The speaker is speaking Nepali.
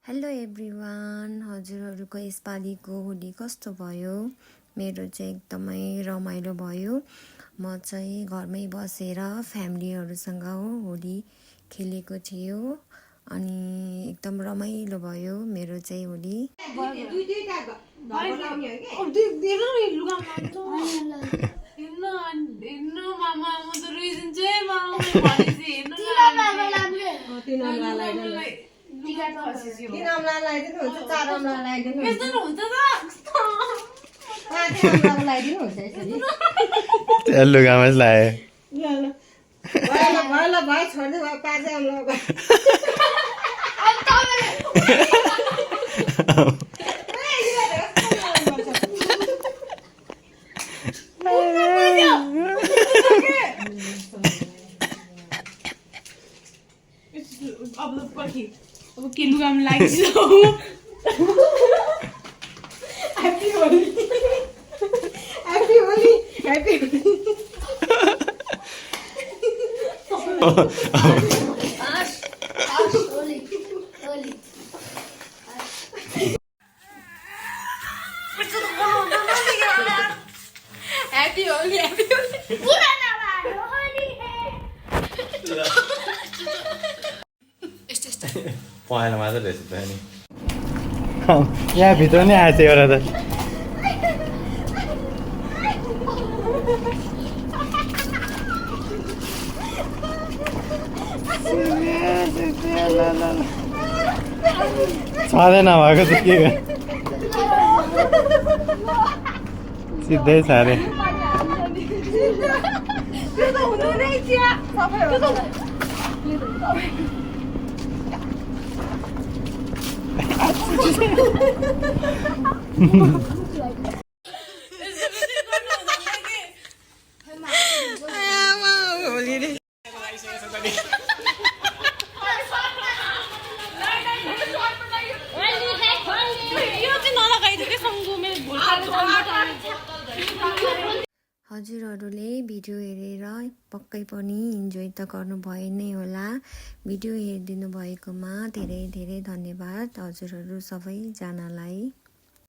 हेलो एभ्रिवान, हजुरहरूको यसपालिको होली कस्तो भयो? मेरो चाहिँ एकदमै रमाइलो भयो। म चाहिँ घरमै बसेर फ्यामिलीहरूसँग होली खेलेको थियो अनि एकदम रमाइलो भयो मेरो चाहिँ होली। लुगामा लाए अब के लुगामा लागिसक्यो happy Holi happy Holi happy happy Holi happy Holi पुराना होली पहेँलो मात्र रहेछ त नि यहाँ भित्र नै आएछ एउटा त छँदै नभएको त के सिधै छारे हजुरहरूले भिडियो हेरेर पक्कै पनि इन्जोय त गर्नुभयो नै होला। भिडियो हेरिदिनु भएकोमा धेरै धेरै धन्यवाद हजुरहरू सबैजनालाई।